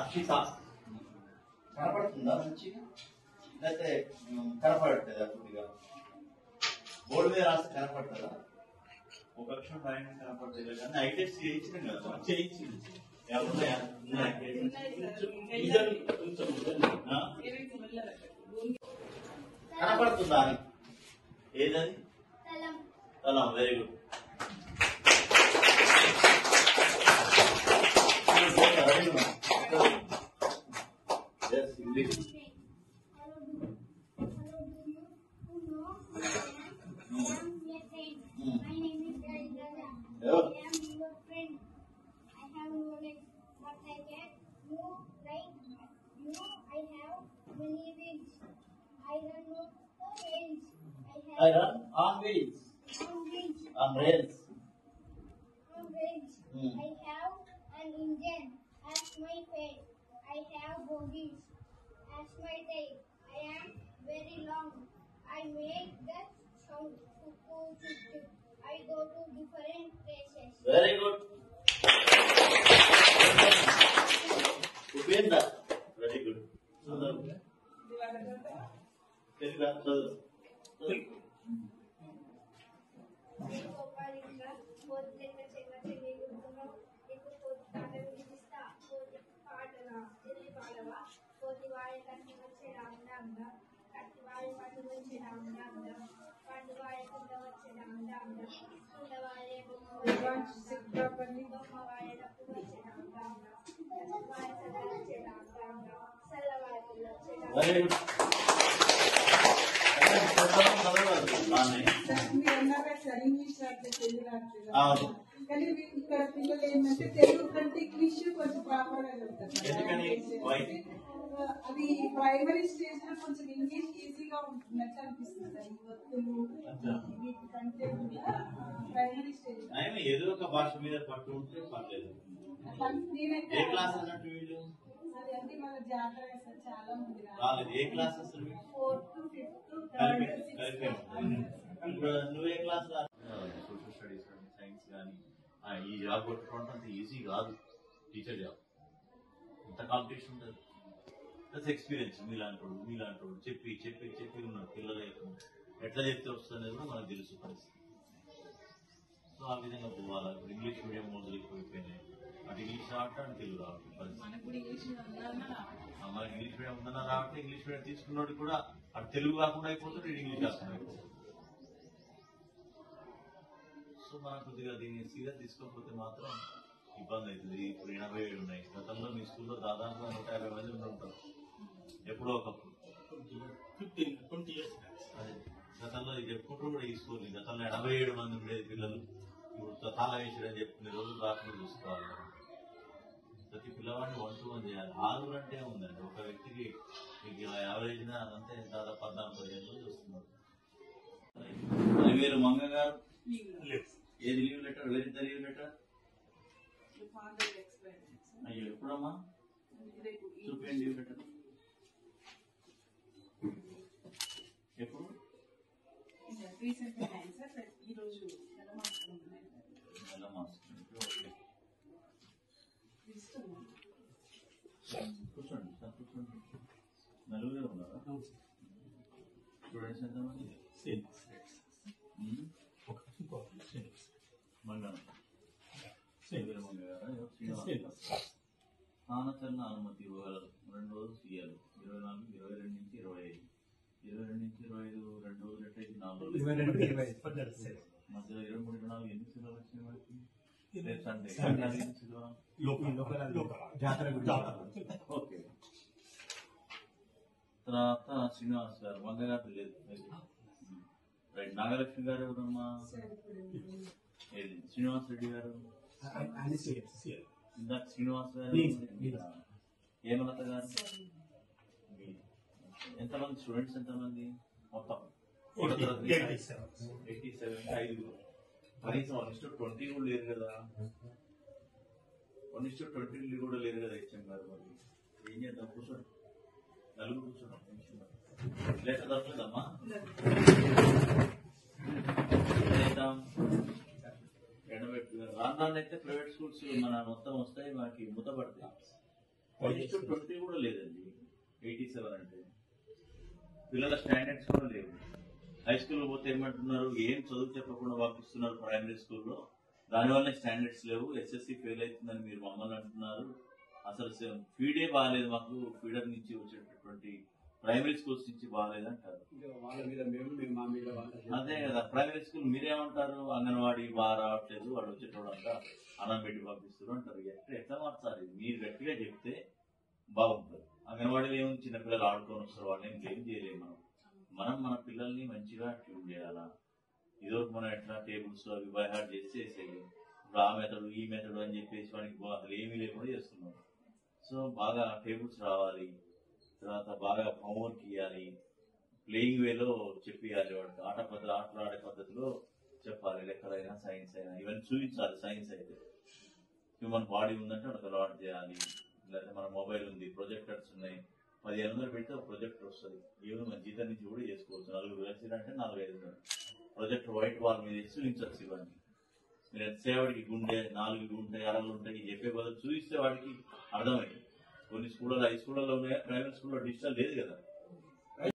అక్షిత కనపడుతుందా మంచిగా లేకపోతే కనపడట్లేదా కొద్దిగా బోర్డు మీద రాస్తే కనపడుతుందా ఒక అక్షరం రాయడం కనపడలేదు కానీ ఐటెక్స్ చేయించిన కదా చేయించింది కనపడుతుందా అని ఏదది తలం very good English I run on wheels. On rails. I have an engine as my face. I have bogies as my tail. I am very long. I make the sound. I go to different places. Very good. Upendra. Very good. Very good. కానీ ఇక్కడ పిల్లలు ఏంటంటే తెలుగు కంటే English కొంచెం proper గా చెప్తారు. అది primary stage లో కొంచెం ఇంగ్లీష్ ఈజీగా ఉంటున్నట్టు అనిపిస్తుంది. ఈ ఒత్తులు వీటికంటే ప్రైమరీ స్టేజ్ ఏదో ఒక భాష మీద పట్టు ఉంటే పర్లేదు. ఏ క్లాస్ అన్నట్టు వీళ్ళు అది అంటే మన జాతర చాలా మంది రాలేదు. ఏ క్లాస్ అసలు 4th to 5th ఇప్పుడు నువ్వే క్లాస్ సోషల్ స్టడీస్ కానీ సైన్స్ కానీ ఈ జాబ్ కొట్టుకోవడం అంత ఈజీ కాదు. టీచర్ జాబ్ అంత కాంపిటీషన్ ఉంటుంది. ప్లస్ ఎక్స్పీరియన్స్ మీలాంటి చెప్పి చెప్పి చెప్పి ఉన్నారు పిల్లలు ఎట్లా చెప్తే వస్తుంది కూడా మనకు తెలుసు పరిస్థితి. సో ఆ విధంగా పోవాలి. ఇప్పుడు ఇంగ్లీష్ మీడియం మొదలుకి పోయిపోయినాయి. అటు ఇంగ్లీష్ రావట్లే అని తెలుగు రావట్లేదు పరిస్థితి. మనకి ఇంగ్లీష్ మీడియం ఉందన్నా రావట్లే. ఇంగ్లీష్ మీడియం తీసుకున్నోడు కూడా అటు తెలుగు కాకుండా అయిపోతుంది, ఇటు ఇంగ్లీష్ కాకుండా అయిపోతుంది. సో మనం కొద్దిగా దీన్ని సీరియస్ తీసుకోకపోతే మాత్రం ఇబ్బంది అవుతుంది. ఇప్పుడు 87 ఉన్నాయి. గతంలో మీ స్కూల్లో దాదాపు 150 మంది ఉంటారు. ఎప్పుడో ఒకప్పుడు 15-20 years అదే గతంలో చెప్పుకుంటూ కూడా ఈ స్కూల్ గతంలో 87 మంది ఉండేది పిల్లలు. ఇప్పుడు తాళం వేసాడని చెప్పుకునే రోజులు రాకుండా చూసుకోవాలి. ప్రతి పిల్లవాడిని 1 to 1 చేయాలి. 6 అంటే ఉందండి ఒక వ్యక్తికి. మీకు ఇలా యావరేజ్ అదంతే దాదాపు 14-15 రోజులు చూస్తున్నారు. మీరు మంగ గారు ఏది leave letter? Very the leave letter. అయ్యో ఎప్పుడమ్మా చూపించండి లీవ్ లెటర్. ఎప్పుడు? నెల మాసం. ఓకే కూర్చోండి సార్ కూర్చోండి. నలుగురే ఉన్నారా? స్టూడెంట్స్ ఎంతమంది? స్థానచలన అనుమతి ఇవ్వగలరు. 2 రోజులు ఇవ్వాలి. 24, 22 నుంచి 25, 22 నుంచి 25 2 రోజులు ఎట్లయితే 4 రోజులు మధ్యలో 23, 24 ఎన్ని సినిమాలు వచ్చినాయి మనకి? ఓకే. తర్వాత శ్రీనివాస్ గారు వంగ గారు లేదు. రైట్. నాగలక్ష్మి గారు ఎవరమ్మా? ఏది శ్రీనివాస్ రెడ్డి గారు? ఇందాక శ్రీనివాస్ గారు. హేమలత గారు. ఎంతమంది స్టూడెంట్స్? ఎంతమంది మొత్తం? 87. 5 కనీసం 1:20 కూడా లేరు కదా. 1:20 కూడా లేరు కదా హెచ్ఎం గారు. మరి ఏం చేద్దాం? కూర్చోండి, నలుగురు కూర్చోండి. లెటర్ దొరకలేదమ్మా? రాను అయితే ప్రైవేట్ స్కూల్స్ మన మొత్తం వస్తాయి, మనకి మూతపడతాయి. 20 కూడా లేదండి. 87 అంటే పిల్లల స్టాండర్డ్స్ కూడా లేవు. హై స్కూల్లో పోతే ఏమంటున్నారు, ఏం చదువు చెప్పకుండా పంపిస్తున్నారు ప్రైమరీ స్కూల్లో, దానివల్ల స్టాండర్డ్స్ లేవు, ఎస్ఎస్సి ఫెయిల్ అవుతుందని మీరు మమ్మల్ని అంటున్నారు. అసలు ఫీడే బాగాలేదు మాకు, ఫీడర్ నుంచి వచ్చేటటువంటి ప్రైమరీ స్కూల్స్ నుంచి బాగాలేదు అంటారు. అదే కదా, ప్రైమరీ స్కూల్ మీరేమంటారు, అంగన్వాడీ బాగా రావట్లేదు, వాళ్ళు వచ్చేటోడంతా అన్నం పెట్టి పంపిస్తారు అంటారు. ఎట్లా మార్చాలి? మీరు గట్టిగా చెప్తే బాగుంటుంది. అంగన్వాడీలో ఏమో చిన్నపిల్లలు ఆడుకొని వస్తారు, వాళ్ళని ఏం చేయలేము. మనం మన పిల్లల్ని మంచిగా ట్యూన్ చేయాలా. ఇదొక మనం ఎట్లా టేబుల్స్ అవి బై హార్ట్ చేసేసేది, ఇప్పుడు ఆ మెథడ్ ఈ మెథడ్ అని చెప్పేసి వాడికి అసలు ఏమీ లేకుండా చేస్తున్నాం. సో బాగా టేబుల్స్ రావాలి, తర్వాత బాగా హోంవర్క్ ఇవ్వాలి, ప్లేయింగ్ వేలో చెప్పియాలి, వాడికి ఆటలు ఆడే పద్ధతిలో చెప్పాలి. లెక్కలైనా సైన్స్ అయినా ఇవన్నీ చూపించాలి. సైన్స్ అయితే హ్యూమన్ బాడీ ఉందంటే వాడికి అలవాటు చేయాలి. లేకపోతే మన మొబైల్ ఉంది, ప్రొజెక్టర్స్ ఉన్నాయి, 1500 పెడితే ఒక ప్రొజెక్టర్ వస్తుంది. ఈవెన్ మన జీతం నుంచి కూడా చేసుకోవచ్చు. 4 వేలు అంటే 4,500 ప్రొజెక్టర్ వైట్ వాల్ మీద వేసి చూపించవచ్చు. ఇవన్నీ మీరు ఎంతసేవాడికి గుండె 4 ఉంటాయి, అరలు ఉంటాయి చెప్పే బదులు చూపిస్తే వాడికి అర్థమైంది. కొన్ని స్కూళ్ళలో హై స్కూళ్ళలో ఉన్నాయి, ప్రైవేట్ స్కూల్లో డిజిటల్ లేదు కదా.